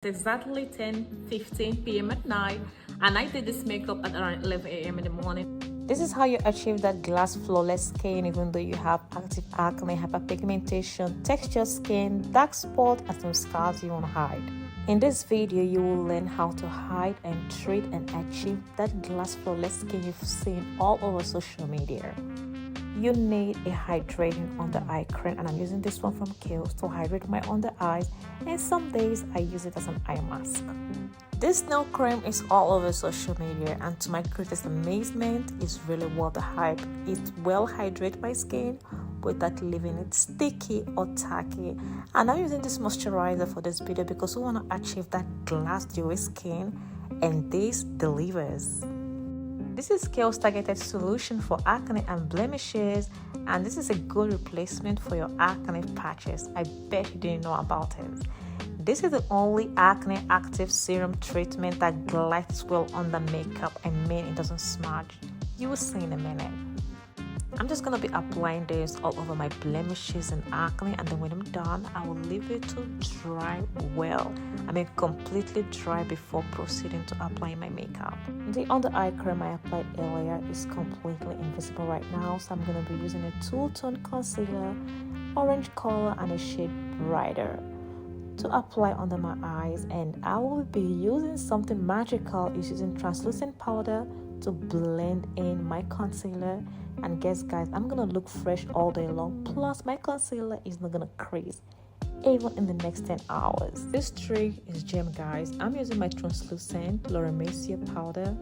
It's exactly 10:15 p.m. at night, and I did this makeup at around 11 a.m. in the morning. This is how you achieve that glass flawless skin even though you have active acne, hyperpigmentation, textured skin, dark spot, and some scars you want to hide. In this video, you will learn how to hide and treat and achieve that glass flawless skin you've seen all over social media. You need a hydrating under eye cream, and I'm using this one from Kiehl's to hydrate my under eyes, and some days I use it as an eye mask. This nail cream is all over social media, and to my greatest amazement, it's really worth the hype. It will hydrate my skin without leaving it sticky or tacky. And I'm using this moisturizer for this video because we want to achieve that glass dewy skin, and this delivers. This is Kiehl's targeted solution for acne and blemishes, and this is a good replacement for your acne patches. I bet you didn't know about it. This is the only acne active serum treatment that glides well under makeup. I mean, it doesn't smudge. You will see in a minute. I'm just going to be applying this all over my blemishes and acne, and then when I'm done, I will leave it to dry well. I mean, completely dry before proceeding to apply my makeup. The under eye cream I applied earlier is completely invisible right now, so I'm going to be using a two-tone concealer, orange color, and a shade brighter to apply under my eyes. And I will be using something magical. It's using translucent powder to blend in my concealer. And guess guys, I'm gonna look fresh all day long, plus my concealer is not gonna crease even in the next 10 hours. This trick is gem guys. I'm using my translucent Laura Mercier powder,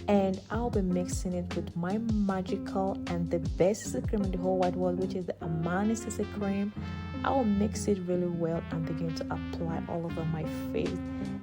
and I'll be mixing it with my magical and the best CC cream in the whole wide world, which is the Armani CC cream. I'll mix it really well and begin to apply all over my face.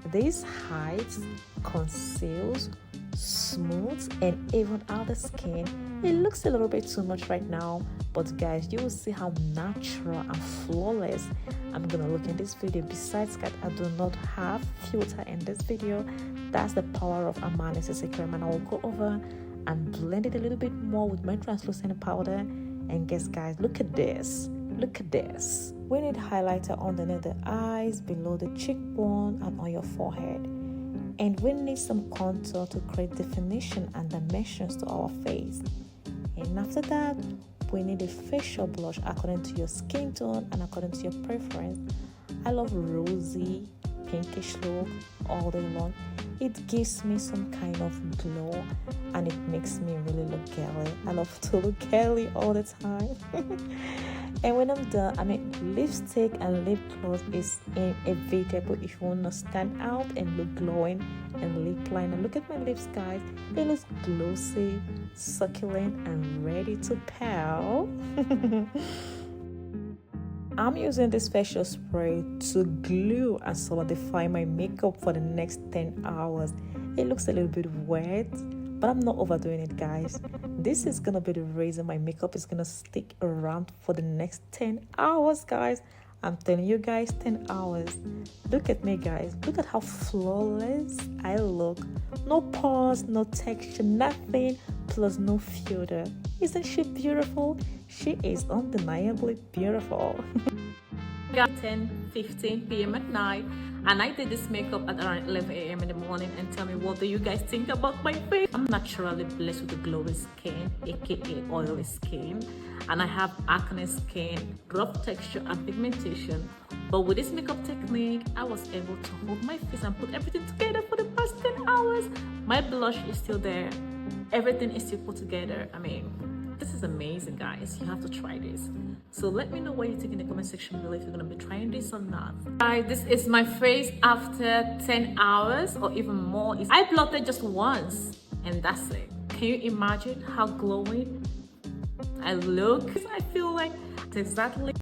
This hides, conceals, smooths, and even out the skin. It looks a little bit too much right now, but guys, you will see how natural and flawless I'm gonna look in this video. Besides guys, I do not have filter in this video. That's the power of Armani CC cream, and I will go over and blend it a little bit more with my translucent powder. And guess guys, look at this. Look at this. We need highlighter underneath the eyes, below the cheekbone, and on your forehead. And we need some contour to create definition and dimensions to our face. And after that, we need a facial blush according to your skin tone and according to your preference. I love rosy, pinkish look all day long. It gives me some kind of glow, and it makes me really look girly. I love to look girly all the time. And when I'm done, I mean, lipstick and lip gloss is inevitable if you want to stand out and look glowing. And lip liner, look at my lips guys, they look glossy, succulent, and ready to pout. I'm using this facial spray to glue and solidify my makeup for the next 10 hours. It looks a little bit wet, but I'm not overdoing it guys. This is gonna be the reason my makeup is gonna stick around for the next 10 hours guys. I'm telling you guys, 10 hours. Look at me guys, look at how flawless I look. No pores, no texture, nothing, plus no filter. Isn't she beautiful? She is undeniably beautiful. 10:15 p.m. at night, and I did this makeup at around 11 a.m. in the morning. And tell me, what do you guys think about my face? I'm naturally blessed with a glowy skin, aka oily skin, and I have acne skin, rough texture, and pigmentation. But with this makeup technique, I was able to hold my face and put everything together for the past 10 hours. My blush is still there. Everything is still put together. I mean, this is amazing guys. You have to try this. So let me know what you think in the comment section below if you're going to be trying this or not. Guys, this is my face after 10 hours or even more. I blotted just once and that's it. Can you imagine how glowing I look? I feel like it's exactly